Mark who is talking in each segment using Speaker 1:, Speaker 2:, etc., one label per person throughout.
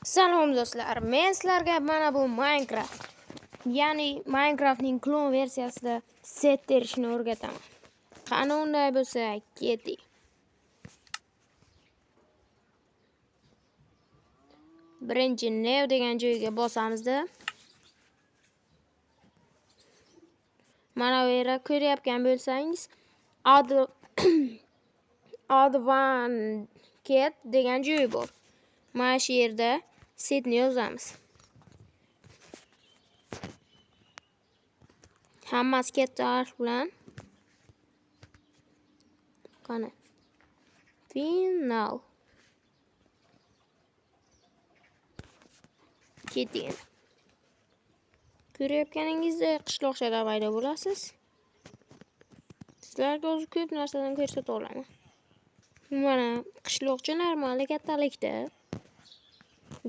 Speaker 1: Salom do'stlar, men sizlarga mana bu Minecraft, ya'ni Minecraftning klon versiyasida set terishni o'rgataman. Qani unday bo'lsa, keting. Birinchi new degan joyga bosamizda. Mana bu yerda ko'ryapgan bo'lsangiz, Advanced degan joy bor. Mana shu yerda setni yozamiz. Hammasi katta harf bilan. Qani. Final. Keting. Ko'rayotganingizdek qishloqchada paydo bo'lasiz. Sizlarga o'zi ko'p narsadan ko'rsata olaman. Mana qishloqcha normali kattalikda.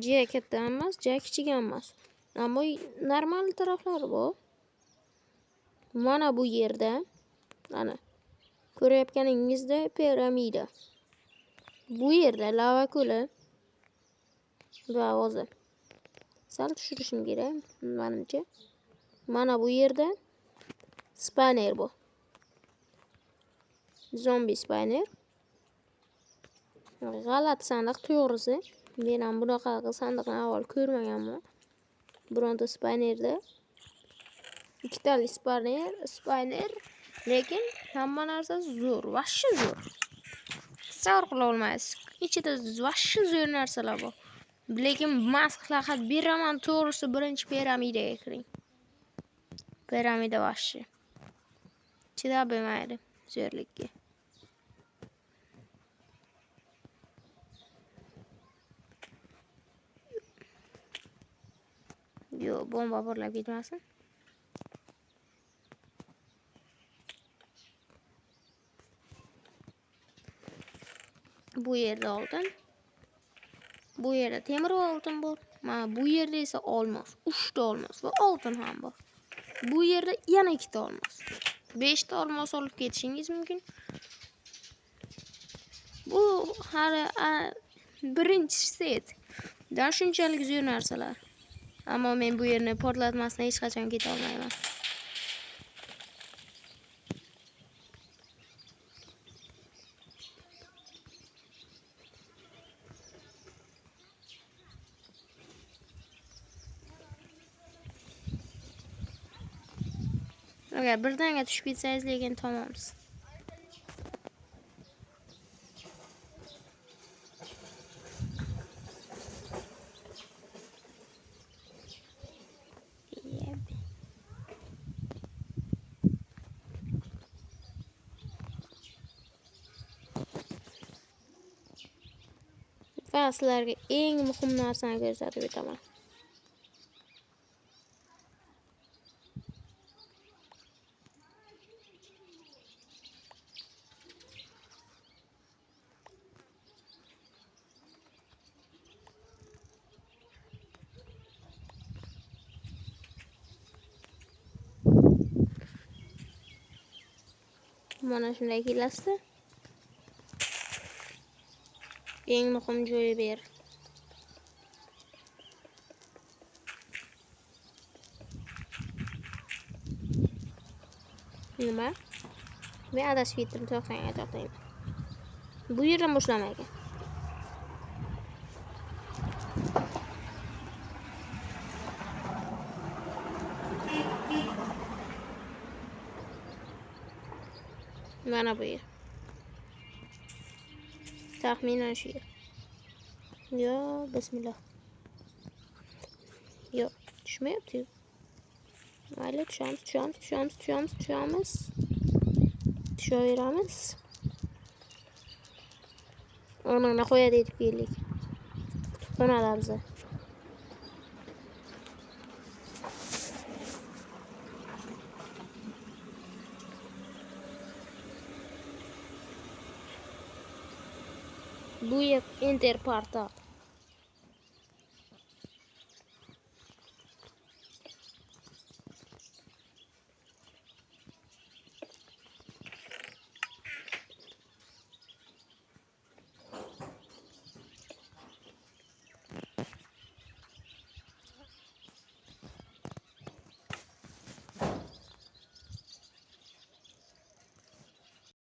Speaker 1: Juda katta emas, juda kichik emas. Ammo normal taraflari bor. Mana bu yerda ana ko'rayotganingizdek piramida. Bu yerda lava ko'li va o'zi. Sal tushirishim kerak, menimcha. Mana bu yerda spawner bor. Zombie spawner. G'alati sandiq to'g'risi. Men ham bunaqa sandiqni avval ko'rmaganman. Bironta spawnerda ikkitali spawner, lekin hamma narsa zo'r, vashshi zo'r. Tasavvur qila olmaysiz. Ichida vashshi zo'r narsalar bor. Lekin maslahat beraman, to'g'risi birinchi piramidaga kiring. Piramida vashshi. Chidab bo'lmaydi zo'rlikka. Yo, bomba portlab ketmasin. Bu yerda oltin. Bu yerda temir va oltin bor. Mana bu yerda esa olmos, 3 ta olmos va oltin ham bor. Bu yerda yana 2 ta olmos. 5 ta olmos olib ketishingiz mumkin. Bu hali birinchi set. Da shunchalik zo'r narsalar. Ammo men bu yerni portlatmasdan hech qachon keta olmayman. Agar birdaniga tushib ketsangiz, lekin tamomsiz. Va sizlarga eng muhim narsani ko'rsatib o'taman. Mana shunday kelasizda. Eng muhim joyi ber. Nima? Men adashib ketdim, to'xtang. Bu yerdan boshlamaydi. Mana bu yer. Taxminan shu yer. Yo, bismillah. Yo, tushmayapti. Mayli, tushamiz. Tushaveramiz. O'rnini qo'yadi etib keldik. Kutubxonalar biza. Bu yer enter portal.